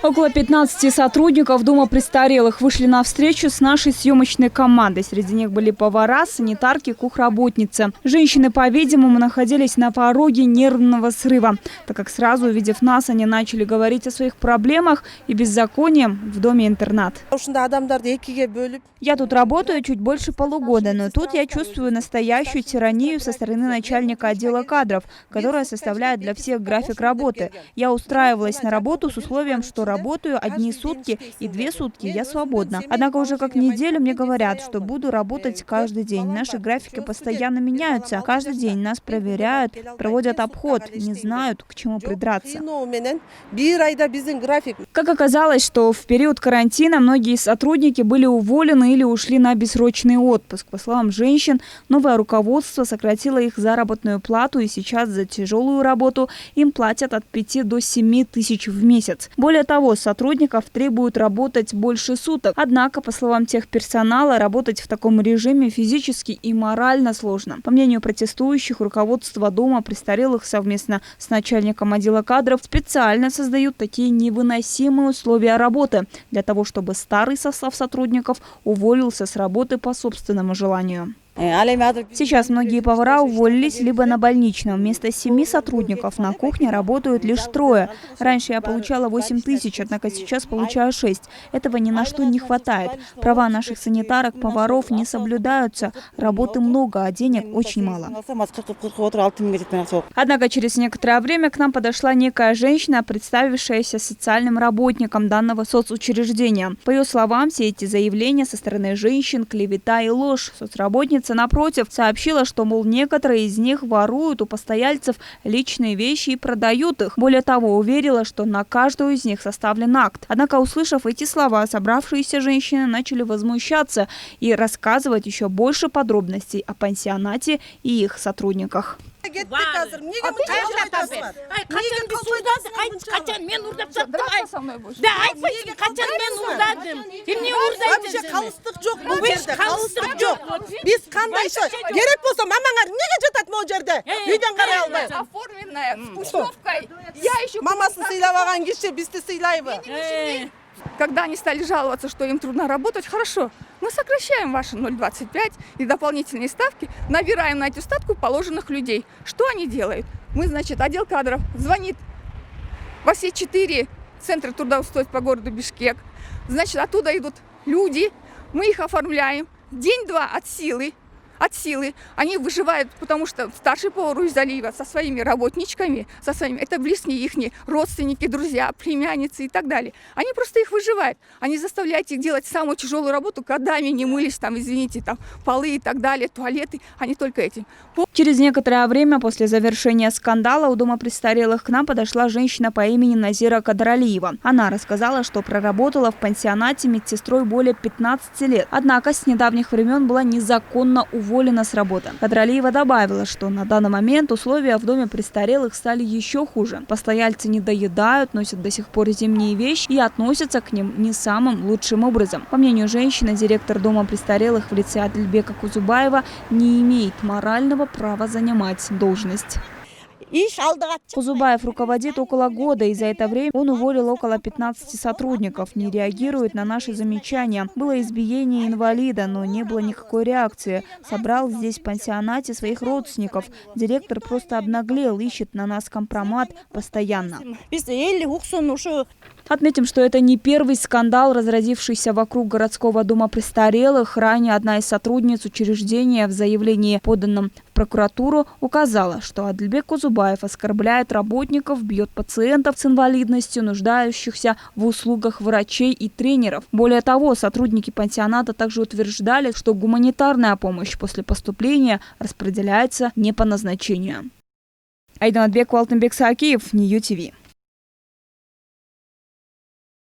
Около 15 сотрудников Дома престарелых вышли на встречу с нашей съемочной командой. Среди них были повара, санитарки, кухработницы. Женщины, по-видимому, находились на пороге нервного срыва, так как сразу, увидев нас, они начали говорить о своих проблемах и беззаконии в доме-интернат. Я тут работаю чуть больше полугода, но тут я чувствую настоящую тиранию со стороны начальника отдела кадров, которая составляет для всех график работы. Я устраивалась на работу с условием, что работаю одни сутки и 2 сутки я свободна. Однако уже как неделю мне говорят, что буду работать каждый день. Наши графики постоянно меняются. Каждый день нас проверяют, проводят обход, не знают, к чему придраться. Как оказалось, что в период карантина многие сотрудники были уволены или ушли на бессрочный отпуск. По словам женщин, новое руководство сократило их заработную плату, и сейчас за тяжелую работу им платят от 5 до 7 тысяч в месяц. Более того, сотрудников требуют работать больше суток. Однако, по словам техперсонала, работать в таком режиме физически и морально сложно. По мнению протестующих, руководство Дома престарелых совместно с начальником отдела кадров специально создают такие невыносимые условия работы для того, чтобы старый состав сотрудников уволился с работы по собственному желанию. Сейчас многие повара уволились либо на больничном. Вместо 7 сотрудников на кухне работают лишь 3. Раньше я получала 8 тысяч, однако сейчас получаю 6. Этого ни на что не хватает. Права наших санитарок, поваров не соблюдаются. Работы много, а денег очень мало. Однако через некоторое время к нам подошла некая женщина, представившаяся социальным работником данного соцучреждения. По ее словам, все эти заявления со стороны женщин – клевета и ложь. Соцработница, напротив, сообщила, что, мол, некоторые из них воруют у постояльцев личные вещи и продают их. Более того, уверила, что на каждую из них составлен акт. Однако, услышав эти слова, собравшиеся женщины начали возмущаться и рассказывать еще больше подробностей о пансионате и их сотрудниках. Когда они стали жаловаться, что им трудно работать, хорошо, мы сокращаем ваши 0,25 и дополнительные ставки, набираем на эту ставку положенных людей. Что они делают? Мы, значит, отдел кадров звонит во все 4 центра трудоустройства по городу Бишкек. Значит, оттуда идут люди, мы их оформляем. День-два от силы. Они выживают, потому что старший повар из залива со своими работничками, это близкие их родственники, друзья, племянницы и так далее. Они просто их выживают. Они заставляют их делать самую тяжелую работу, годами не мылись, извините, полы и так далее, туалеты, они только этим. Через некоторое время после завершения скандала у Дома престарелых к нам подошла женщина по имени Назира Кадралиева. Она рассказала, что проработала в пансионате медсестрой более 15 лет. Однако с недавних времен была незаконно уволена с работы. Кадралиева добавила, что на данный момент условия в Доме престарелых стали еще хуже. Постояльцы не доедают, носят до сих пор зимние вещи и относятся к ним не самым лучшим образом. По мнению женщины, директор Дома престарелых в лице Адильбека Кузубаева не имеет морального права занимать должность. Кузубаев руководит около года, и за это время он уволил около 15 сотрудников. Не реагирует на наши замечания. Было избиение инвалида, но не было никакой реакции. Собрал здесь в пансионате своих родственников. Директор просто обнаглел, ищет на нас компромат постоянно. Отметим, что это не первый скандал, разразившийся вокруг городского дома престарелых. Ранее одна из сотрудниц учреждения в заявлении, поданном в прокуратуру, указала, что Адильбек Кузубаев оскорбляет работников, бьет пациентов с инвалидностью, нуждающихся в услугах врачей и тренеров. Более того, сотрудники пансионата также утверждали, что гуманитарная помощь после поступления распределяется не по назначению. Айдан Атбеков, Алтынбек Саакиев, Нью ТВ.